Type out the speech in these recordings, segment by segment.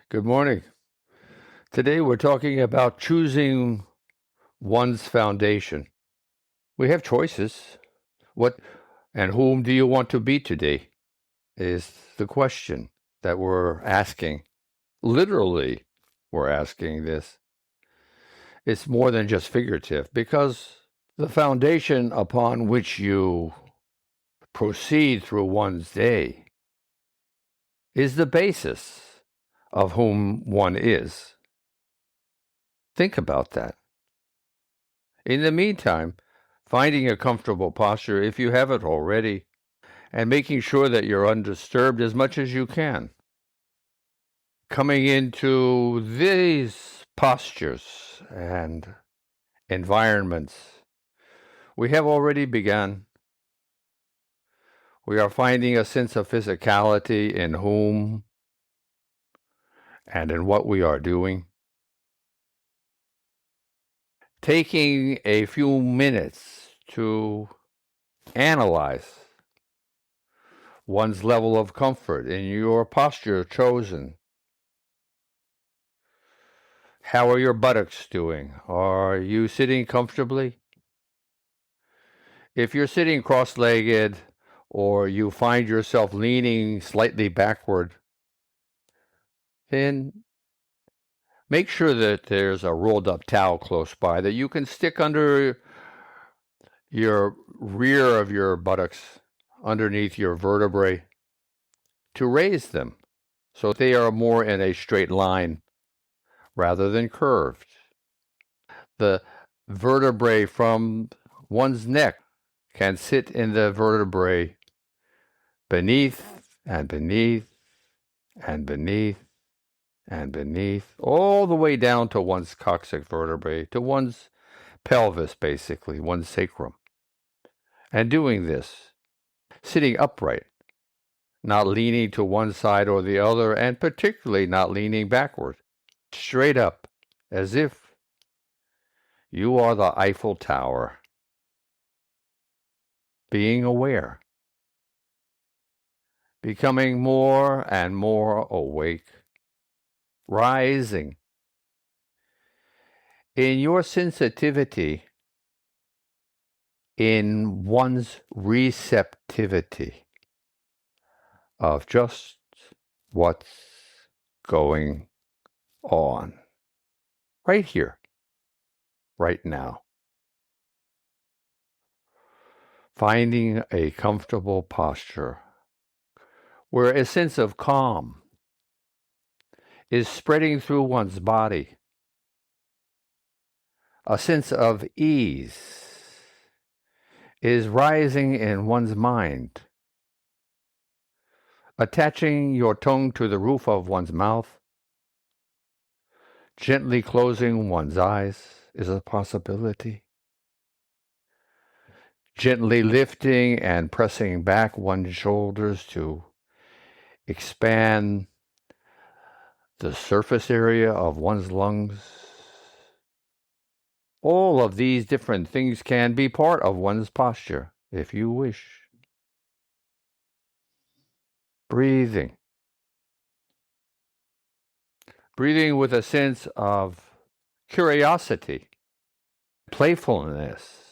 Good morning. Today we're talking about choosing one's foundation. We have choices. What and whom do you want to be today is the question that we're asking. Literally, we're asking this. It's more than just figurative because the foundation upon which you proceed through one's day is the basis of whom one is. Think about that. In the meantime, finding a comfortable posture if you have it already, and making sure that you're undisturbed as much as you can. Coming into these postures and environments, we have already begun. We are finding a sense of physicality in whom and in what we are doing. Taking a few minutes to analyze one's level of comfort in your posture chosen. How are your buttocks doing? Are you sitting comfortably? If you're sitting cross-legged or you find yourself leaning slightly backward, then make sure that there's a rolled up towel close by that you can stick under your rear of your buttocks, underneath your vertebrae, to raise them so they are more in a straight line rather than curved. The vertebrae from one's neck can sit in the vertebrae beneath and beneath and beneath and beneath, all the way down to one's coccyx vertebrae, to one's pelvis, basically, one's sacrum. And doing this, sitting upright, not leaning to one side or the other, and particularly not leaning backward, straight up, as if you are the Eiffel Tower. Being aware, becoming more and more awake, rising in your sensitivity, in one's receptivity of just what's going on right here, right now. Finding a comfortable posture where a sense of calm is spreading through one's body, a sense of ease is rising in one's mind. Attaching your tongue to the roof of one's mouth, gently closing one's eyes is a possibility. Gently lifting and pressing back one's shoulders to expand the surface area of one's lungs. All of these different things can be part of one's posture, if you wish. Breathing. Breathing with a sense of curiosity, playfulness,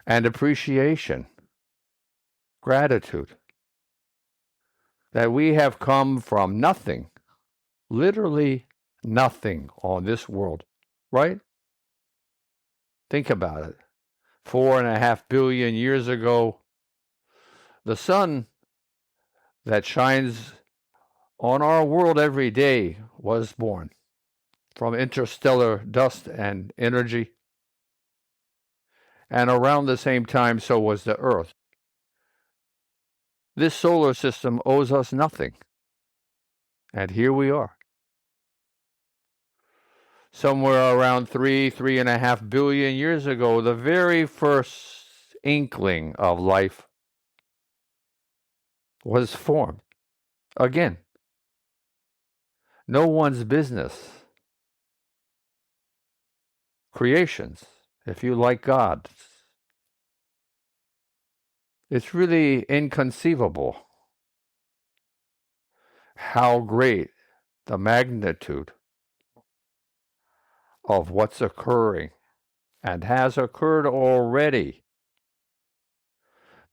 and appreciation, gratitude, that we have come from nothing, literally nothing on this world, right? Think about it. 4.5 billion years ago, the sun that shines on our world every day was born from interstellar dust and energy. And around the same time, so was the Earth. This solar system owes us nothing. And here we are. Somewhere around 3.5 billion years ago, the very first inkling of life was formed. Again, no one's business. Creations, if you like God. It's really inconceivable how great the magnitude of what's occurring and has occurred already,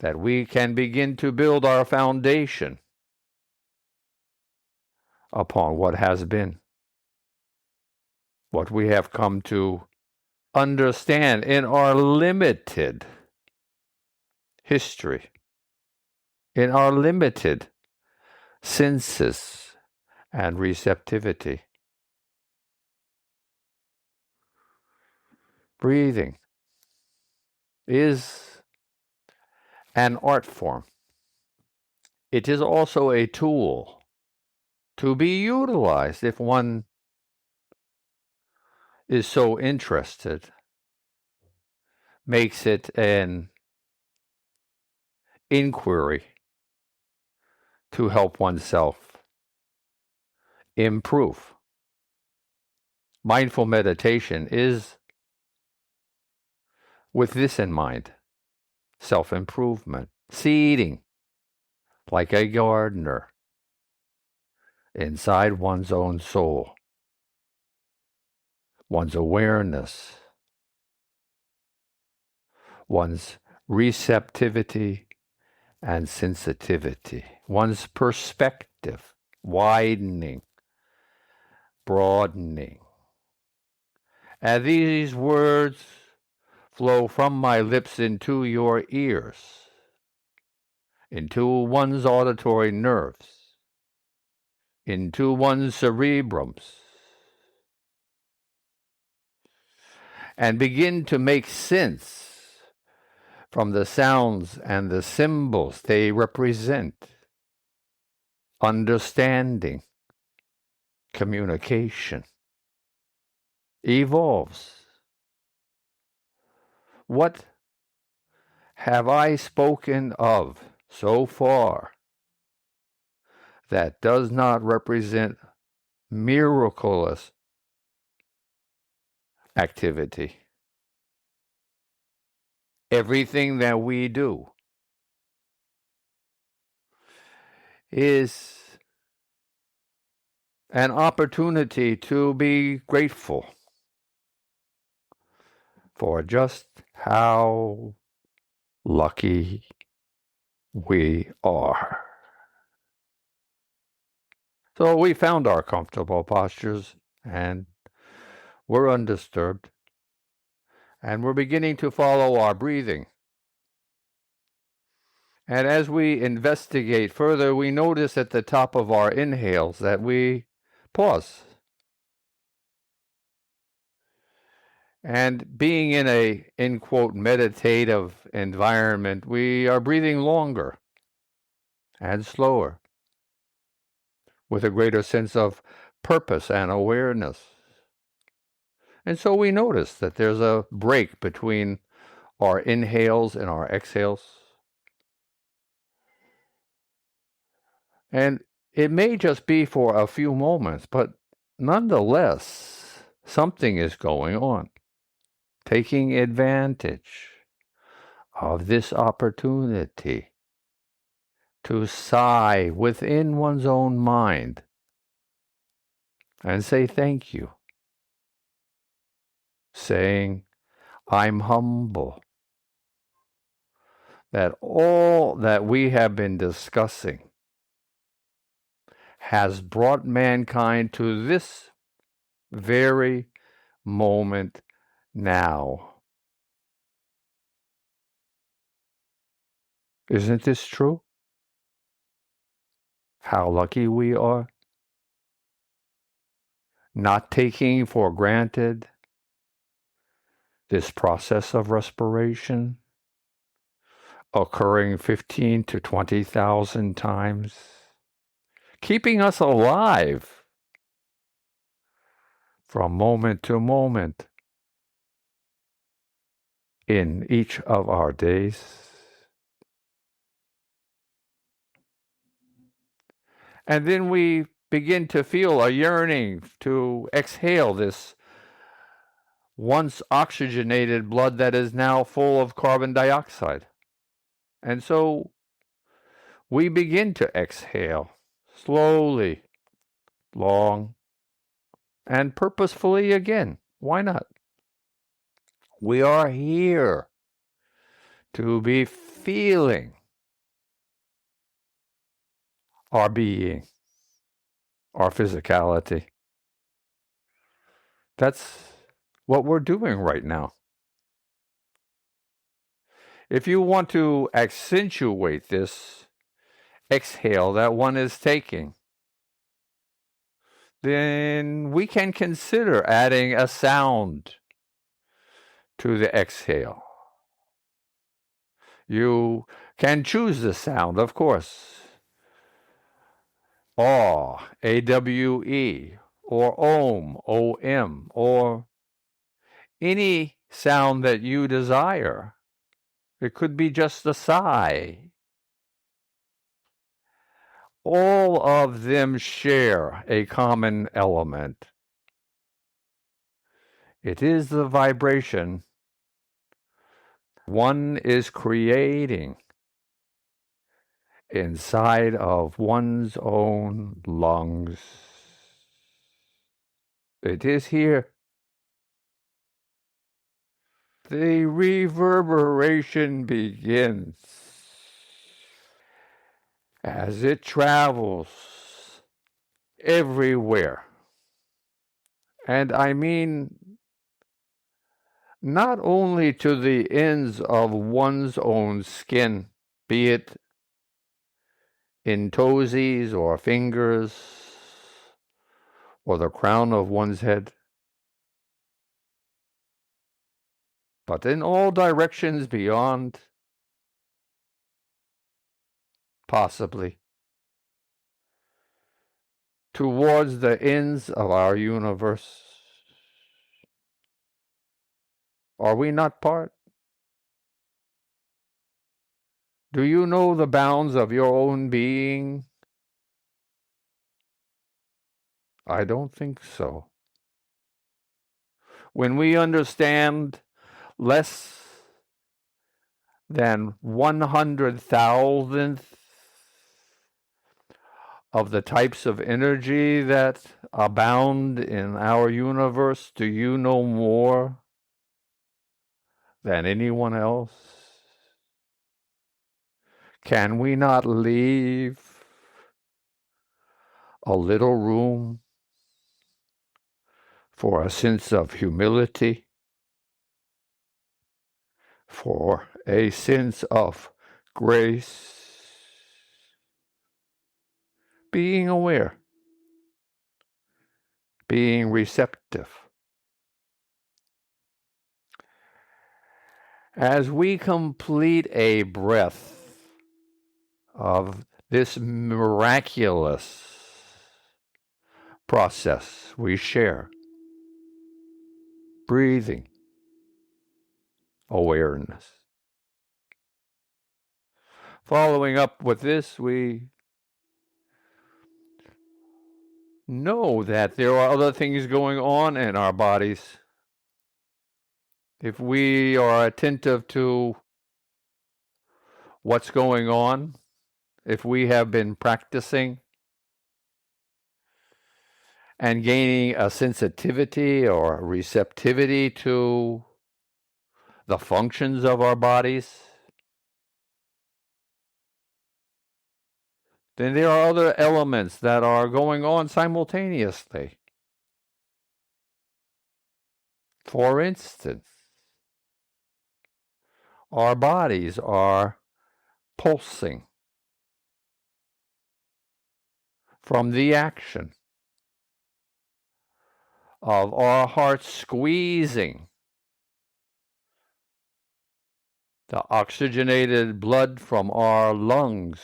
that we can begin to build our foundation upon what has been, what we have come to understand in our limited history, in our limited senses and receptivity. Breathing is an art form. It is also a tool to be utilized if one is so interested, makes it an inquiry to help oneself improve. Mindful meditation is with this in mind: self-improvement, seeding like a gardener inside one's own soul, one's awareness, one's receptivity and sensitivity, one's perspective widening, broadening. And these words flow from my lips into your ears, into one's auditory nerves, into one's cerebrums, and begin to make sense from the sounds and the symbols they represent. Understanding, communication evolves. What have I spoken of so far that does not represent miraculous activity? Everything that we do is an opportunity to be grateful for just how lucky we are. So we found our comfortable postures and we're undisturbed. And we're beginning to follow our breathing. And as we investigate further, we notice at the top of our inhales that we pause. And being in a, in quote, meditative environment, we are breathing longer and slower with a greater sense of purpose and awareness. And so we notice that there's a break between our inhales and our exhales. And it may just be for a few moments, but nonetheless, something is going on. Taking advantage of this opportunity to sigh within one's own mind and say thank you. Saying, I'm humble that all that we have been discussing has brought mankind to this very moment now. Isn't this true? How lucky we are. Not taking for granted this process of respiration occurring 15 to 20,000 times, keeping us alive from moment to moment in each of our days. And then we begin to feel a yearning to exhale this once oxygenated blood that is now full of carbon dioxide. And so we begin to exhale slowly long, and purposefully again. Why not? We are here to be feeling our being, our physicality. That's what we're doing right now. If you want to accentuate this exhale that one is taking, then we can consider adding a sound to the exhale. You can choose the sound, of course. Awe, A-W-E, or Om, O-M, or any sound that you desire. It could be just a sigh. All of them share a common element. It is the vibration one is creating inside of one's own lungs. It is here. The reverberation begins as it travels everywhere. And I mean not only to the ends of one's own skin, be it in toesies or fingers or the crown of one's head, but in all directions beyond, possibly, towards the ends of our universe. Are we not part? Do you know the bounds of your own being? I don't think so. When we understand less than 100,000th of the types of energy that abound in our universe, do you know more than anyone else? Can we not leave a little room for a sense of humility, for a sense of grace, being aware, being receptive? As we complete a breath of this miraculous process we share, breathing, awareness. Following up with this, we know that there are other things going on in our bodies. If we are attentive to what's going on, if we have been practicing and gaining a sensitivity or a receptivity to the functions of our bodies, then there are other elements that are going on simultaneously. For instance, our bodies are pulsing from the action of our hearts squeezing the oxygenated blood from our lungs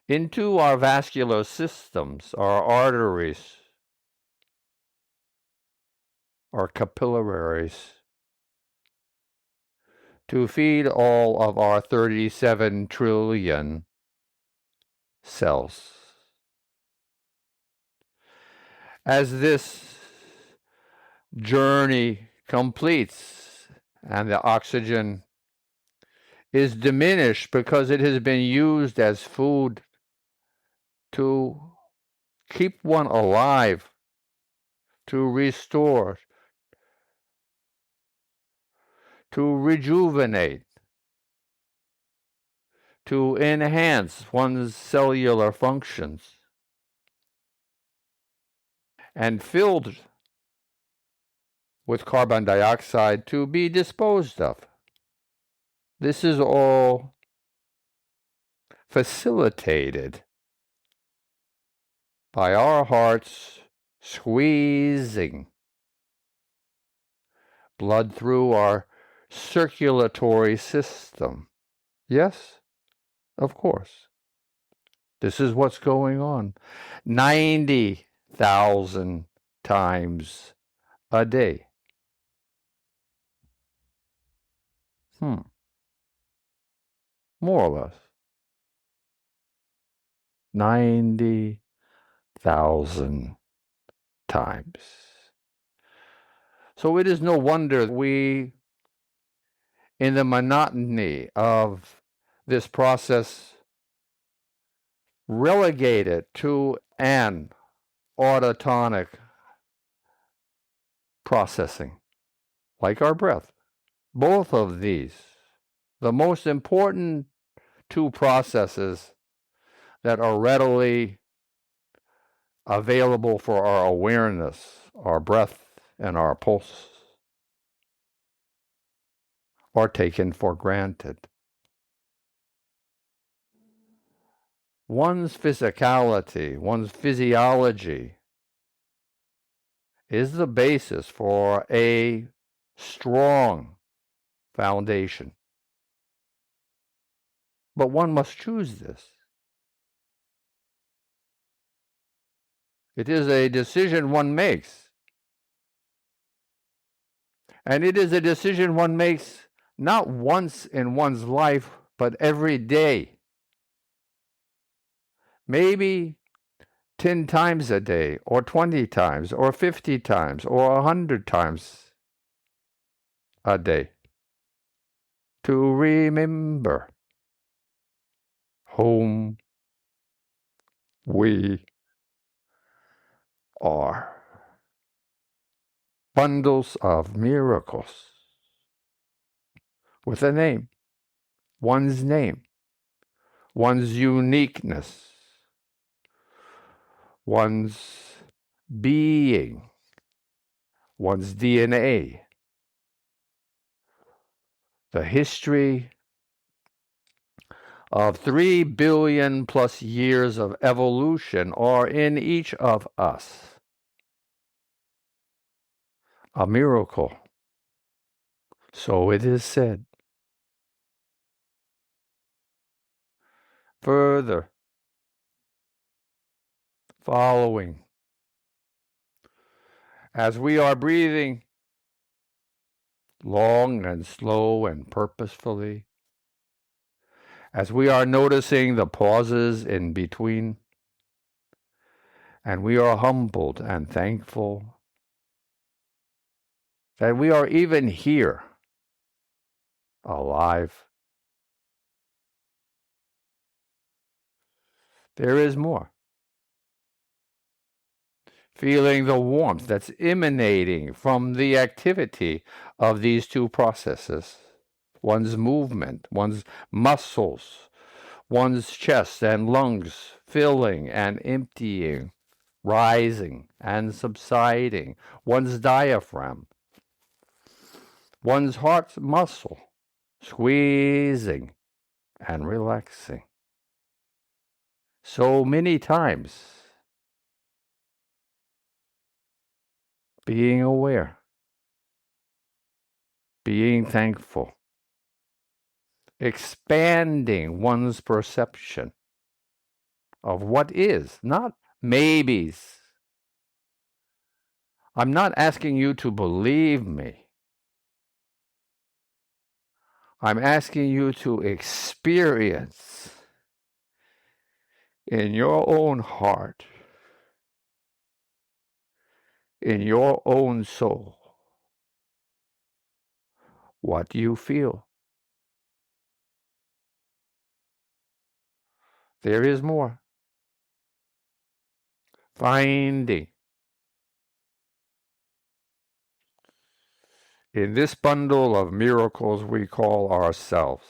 into our vascular systems, our arteries, our capillaries, to feed all of our 37 trillion cells. As this journey completes and the oxygen is diminished because it has been used as food to keep one alive, to restore, to rejuvenate, to enhance one's cellular functions, and filled with carbon dioxide to be disposed of. This is all facilitated by our hearts squeezing blood through our circulatory system. Yes, of course. This is what's going on. 90,000 times a day. More or less. 90,000 times. So it is no wonder we, in the monotony of this process, relegate it to an autotonic processing, like our breath. Both of these, the most important two processes that are readily available for our awareness, our breath and our pulse, are taken for granted. One's physicality, one's physiology is the basis for a strong foundation. But one must choose this. It is a decision one makes. And it is a decision one makes not once in one's life, but every day. Maybe 10 times a day, or 20 times, or 50 times, or 100 times a day. To remember whom we are. Bundles of miracles with a name, one's uniqueness, one's being, one's DNA, the history of 3 billion plus years of evolution are in each of us. A miracle, so it is said. Further, following, as we are breathing long and slow and purposefully, as we are noticing the pauses in between, and we are humbled and thankful that we are even here, alive. There is more. Feeling the warmth that's emanating from the activity of these two processes, one's movement, one's muscles, one's chest and lungs filling and emptying, rising and subsiding, one's diaphragm, one's heart muscle squeezing and relaxing. So many times, being aware, being thankful, expanding one's perception of what is, not maybes. I'm not asking you to believe me. I'm asking you to experience in your own heart, in your own soul, what you feel. There is more. finding in this bundle of miracles we call ourselves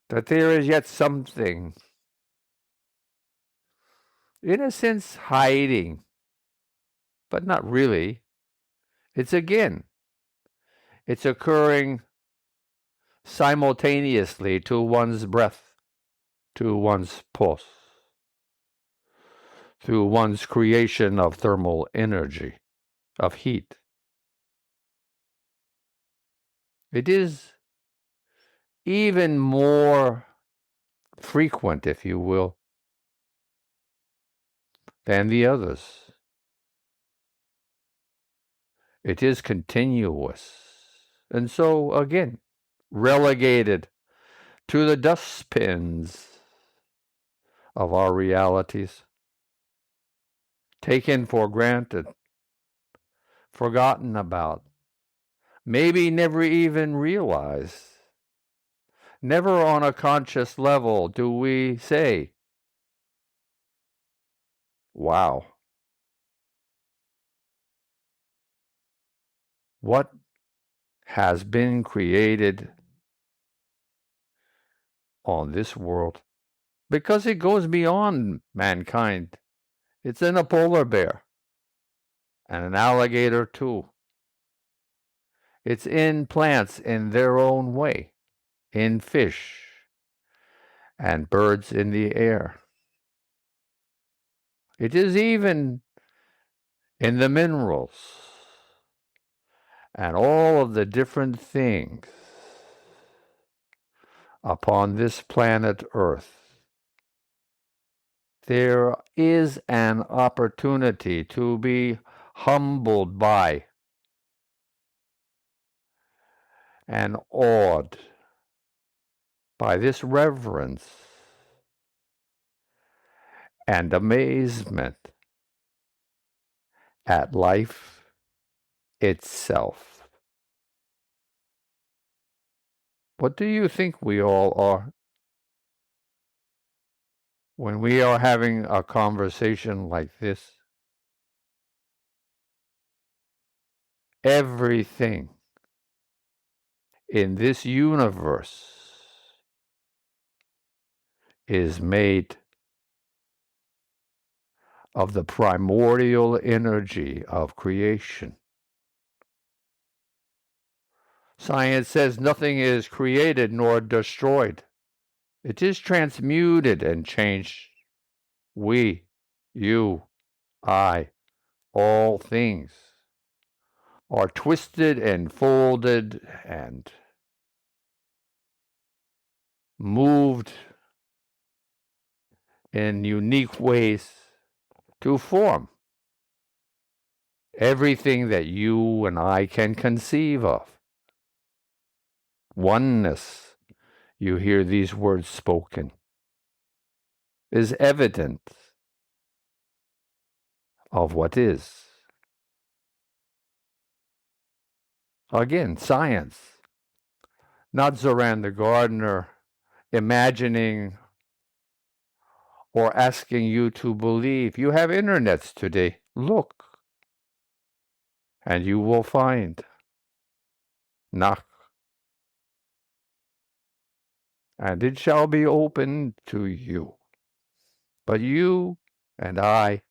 that there is yet something, in a sense, hiding, but not really. It's occurring simultaneously to one's breath, to one's pulse, through one's creation of thermal energy, of heat. It is even more frequent, if you will, than the others. It is continuous. And so, again, relegated to the dustbins of our realities, taken for granted, forgotten about, maybe never even realized. Never on a conscious level do we say, wow, what has been created on this world? Because it goes beyond mankind. It's in a polar bear and an alligator too. It's in plants in their own way, in fish and birds in the air. It is even in the minerals and all of the different things upon this planet Earth. There is an opportunity to be humbled by and awed by this reverence and amazement at life itself. What do you think we all are when we are having a conversation like this? Everything in this universe is made of the primordial energy of creation. Science says nothing is created nor destroyed. It is transmuted and changed. We, you, I, all things are twisted and folded and moved in unique ways to form everything that you and I can conceive of. Oneness, you hear these words spoken, is evident of what is. Again, science, not Zoran the gardener imagining or asking you to believe. You have internets today. Look, and you will find. Knock, and it shall be opened to you. But you and I,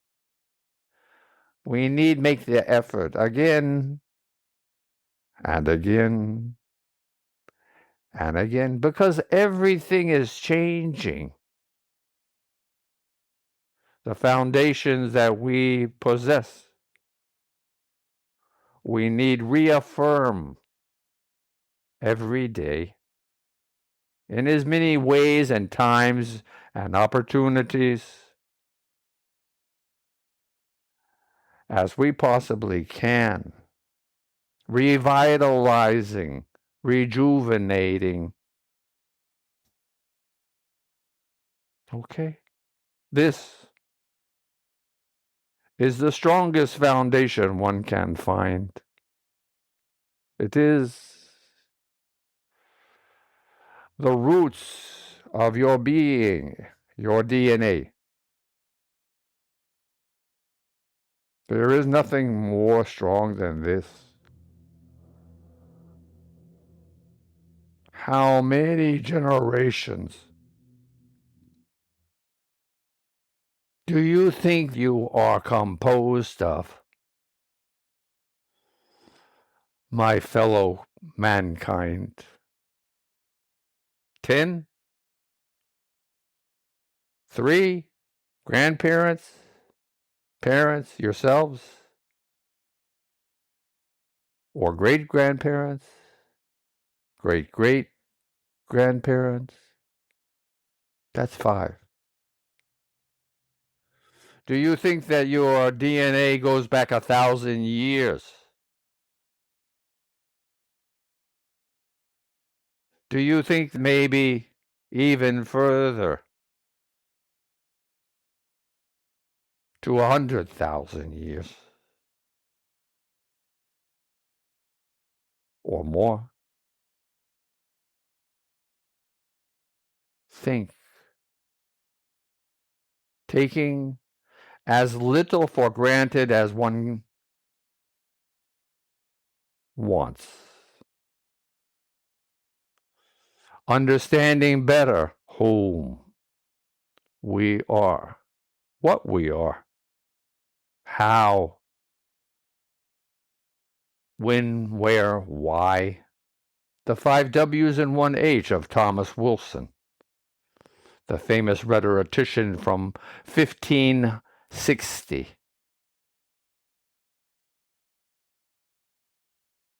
we need make the effort again and again and again, because everything is changing. The foundations that we possess, we need reaffirm every day in as many ways and times and opportunities as we possibly can, revitalizing, rejuvenating. Okay? This is the strongest foundation one can find. It is the roots of your being, your DNA. There is nothing more strong than this. How many generations do you think you are composed of, my fellow mankind? 10? 3? Grandparents? Parents? Yourselves? Or great-grandparents? Great-great-grandparents? That's 5. Do you think that your DNA goes back 1,000 years? Do you think maybe even further to 100,000 years or more? Think, taking as little for granted as one wants, understanding better whom we are, what we are, how, when, where, why. The 5 W's and 1 H of Thomas Wilson, the famous rhetorician from 1560,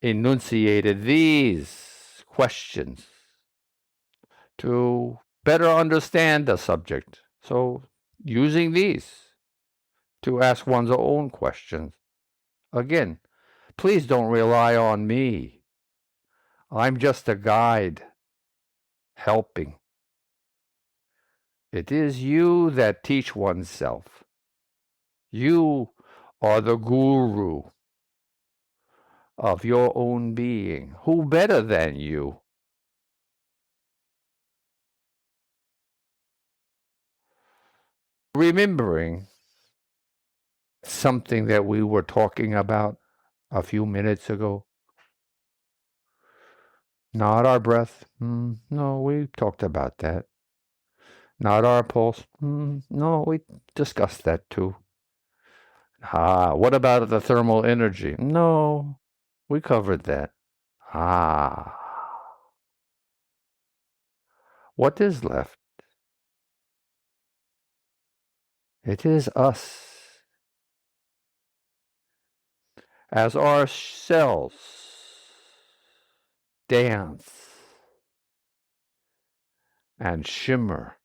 enunciated these questions to better understand the subject. So, using these to ask one's own questions. Again, please don't rely on me. I'm just a guide, helping. It is you that teach oneself. You are the guru of your own being. Who better than you? Remembering something that we were talking about a few minutes ago. Not our breath. No, we talked about that. Not our pulse. No, we discussed that too. What about the thermal energy? No, we covered that. What is left? It is us. As our cells dance and shimmer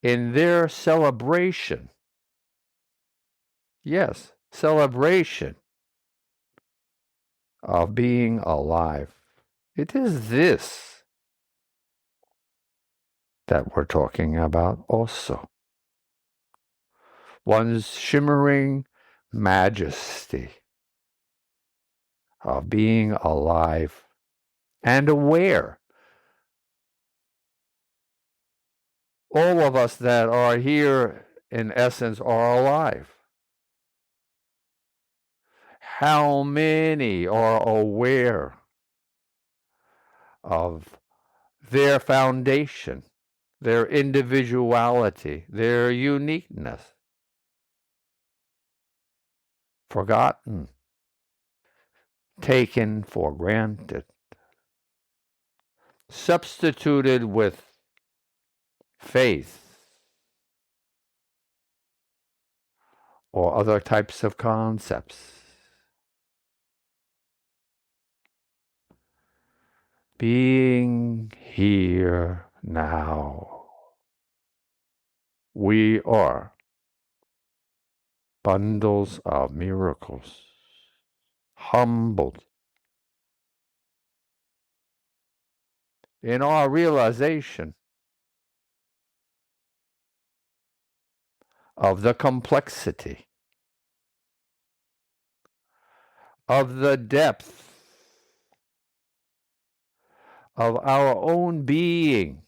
in their celebration. Yes, celebration of being alive. It is this that we're talking about also. One's shimmering majesty of being alive and aware. All of us that are here, in essence, are alive. How many are aware of their foundation, their individuality, their uniqueness? Forgotten, taken for granted, substituted with faith or other types of concepts. Being here now. We are bundles of miracles, humbled in our realization of the complexity, of the depth of our own being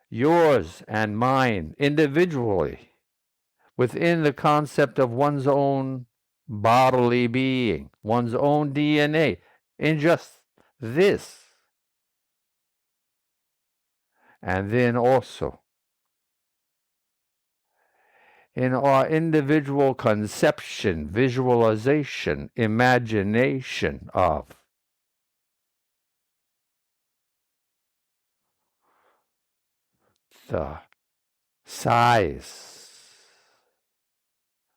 yours and mine individually, within the concept of one's own bodily being, one's own DNA, in just this. And then also in our individual conception, visualization, imagination of the size,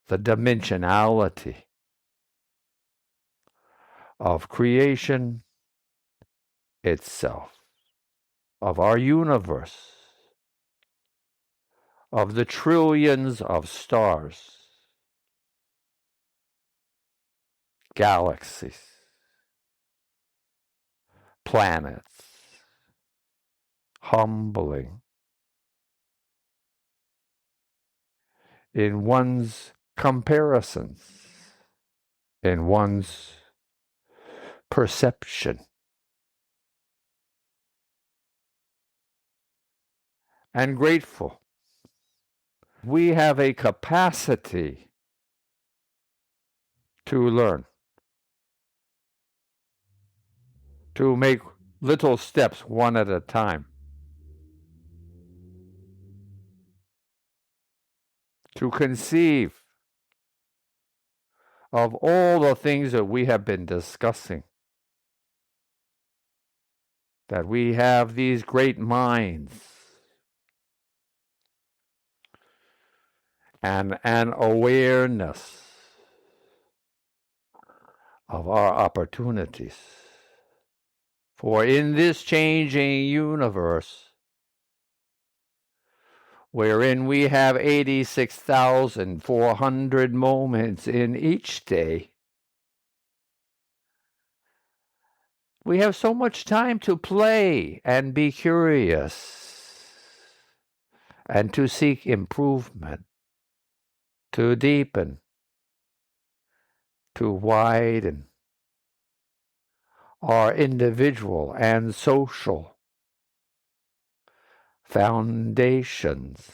the dimensionality of creation itself, of our universe, of the trillions of stars, galaxies, planets, humbling in one's comparisons, in one's perception, and grateful. We have a capacity to learn, to make little steps one at a time, to conceive of all the things that we have been discussing, that we have these great minds and an awareness of our opportunities. For in this changing universe, wherein we have 86,400 moments in each day, we have so much time to play and be curious and to seek improvement, to deepen, to widen our individual and social foundations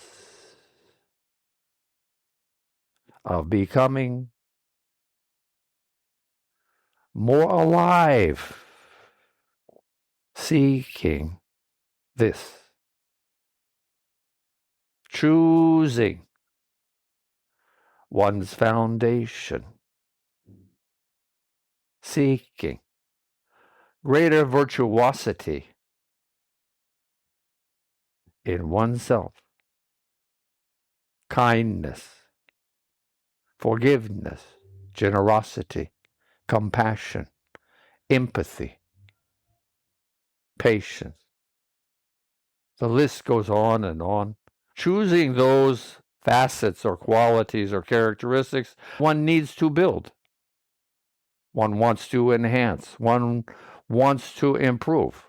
of becoming more alive, seeking this, choosing one's foundation, seeking greater virtuosity in oneself, kindness, forgiveness, generosity, compassion, empathy, patience. The list goes on and on. Choosing those facets or qualities or characteristics one needs to build. One wants to enhance. One wants to improve.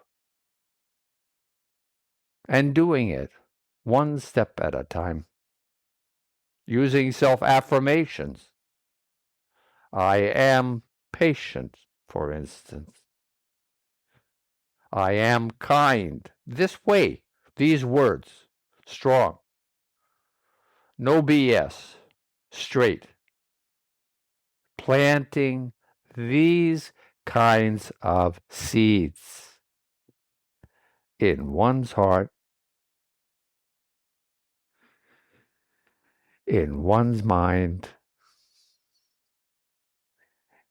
And doing it one step at a time. Using self-affirmations. I am patient, for instance. I am kind. This way, these words, strong. No BS, straight. Planting these kinds of seeds in one's heart, in one's mind,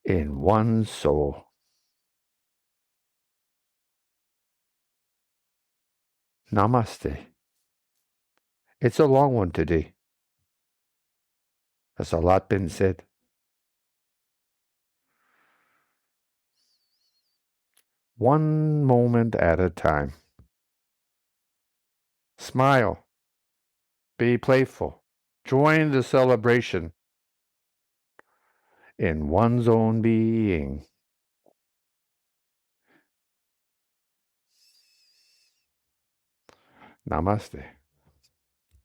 in one's soul. Namaste. It's a long one today. There's a lot been said. One moment at a time. Smile. Be playful. Join the celebration in one's own being. Namaste.